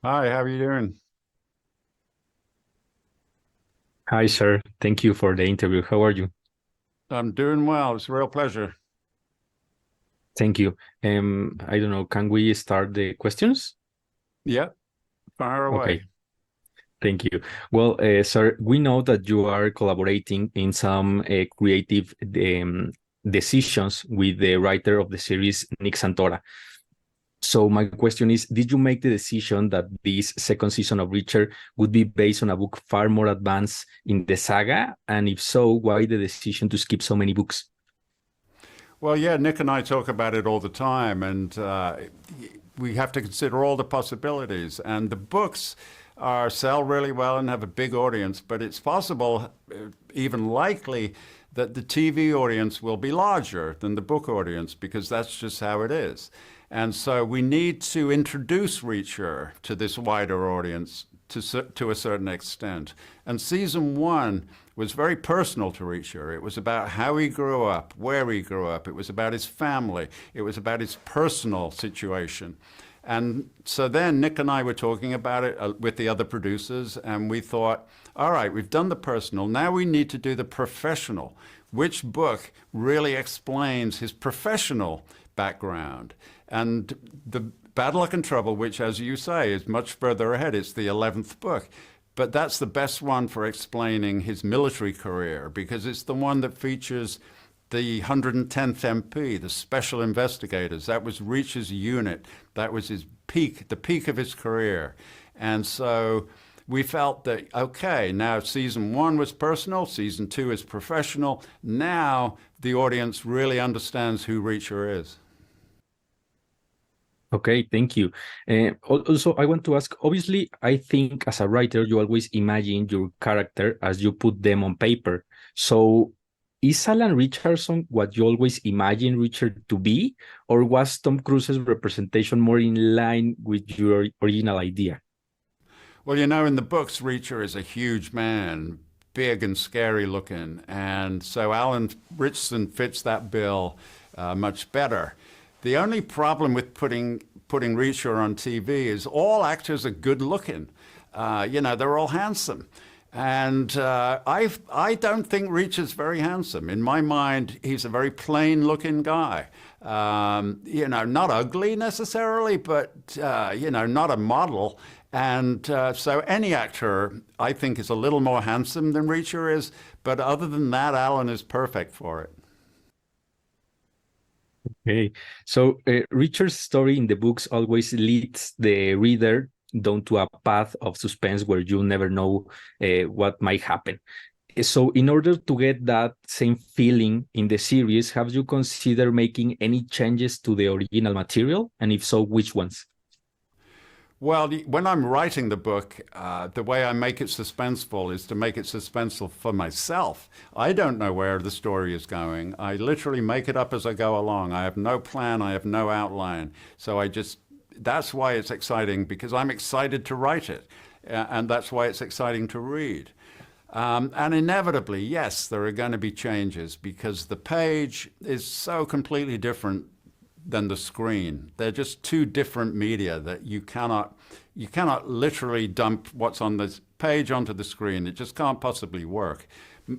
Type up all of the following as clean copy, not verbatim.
Hi, how are you doing? Hi, sir. Thank you for the interview. How are you? I'm doing well. It's a real pleasure. Thank you. I don't know, can we start the questions? Yeah, fire away. Okay, thank you. Well, sir, we know that you are collaborating in some creative decisions with the writer of the series, Nick Santora. So my question is, did you make the decision that this second season of Reacher would be based on a book far more advanced in the saga? And if so, why the decision to skip so many books? Well, yeah, Nick and I talk about it all the time, and we have to consider all the possibilities. And the books are sell really well and have a big audience, but it's possible, even likely, that the TV audience will be larger than the book audience because that's just how it is. And so we need to introduce Reacher to this wider audience to a certain extent. And season one was very personal to Reacher. It was about how he grew up, where he grew up. It was about his family. It was about his personal situation. And so then Nick and I were talking about it with the other producers, and we thought, all right, we've done the personal. Now we need to do the professional. Which book really explains his professional background? And the Bad Luck and Trouble, which, as you say, is much further ahead, it's the 11th book. But that's the best one for explaining his military career because it's the one that features the 110th MP, the special investigators. That was Reach's unit. That was his peak, the peak of his career. And so we felt that, okay, now season one was personal, season two is professional. Now the audience really understands who Reacher is. Okay, thank you. Also, I want to ask, obviously, I think as a writer, you always imagine your character as you put them on paper. So is Alan Richardson what you always imagine Richard to be, or was Tom Cruise's representation more in line with your original idea? Well, you know, in the books, Reacher is a huge man, big and scary looking. And so Alan Richardson fits that bill much better. The only problem with putting Reacher on TV is all actors are good looking. You know, they're all handsome. And I don't think Reacher's very handsome. In my mind, he's a very plain looking guy. You know, not ugly necessarily, but, you know, not a model. And so any actor, I think, is a little more handsome than Reacher is. But other than that, Alan is perfect for it. Okay, so Richard's story in the books always leads the reader down to a path of suspense where you never know what might happen. So, in order to get that same feeling in the series, have you considered making any changes to the original material? And if so, which ones? Well, when I'm writing the book, the way I make it suspenseful is to make it suspenseful for myself. I don't know where the story is going. I literally make it up as I go along. I have no plan, I have no outline. So that's why it's exciting because I'm excited to write it. And that's why it's exciting to read. And inevitably, yes, there are going to be changes because the page is so completely different than the screen. They're just two different media that you cannot literally dump what's on the page onto the screen. It just can't possibly work.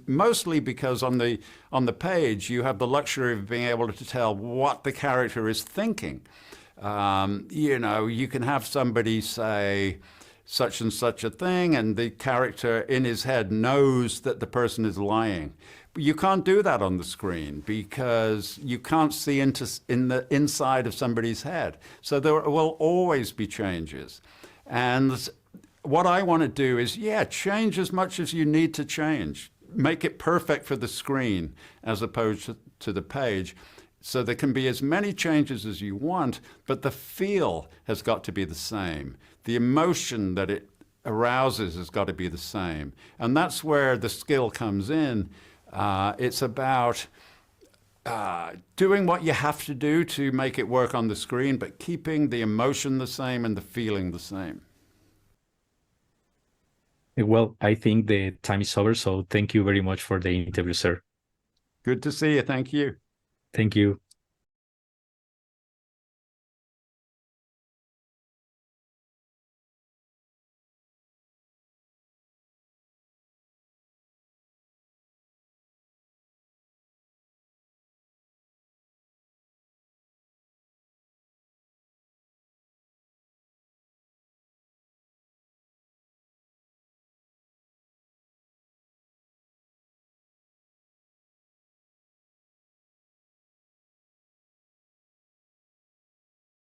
Mostly because on the page you have the luxury of being able to tell what the character is thinking. You know, you can have somebody say such and such a thing, and the character in his head knows that the person is lying. But you can't do that on the screen because you can't see in the inside of somebody's head. So there will always be changes. And what I want to do is, yeah, change as much as you need to change. Make it perfect for the screen as opposed to the page. So there can be as many changes as you want, but the feel has got to be the same. The emotion that it arouses has got to be the same. And that's where the skill comes in. It's about doing what you have to do to make it work on the screen, but keeping the emotion the same and the feeling the same. Well, I think the time is over. So, thank you very much for the interview, sir. Good to see you. Thank you. Thank you.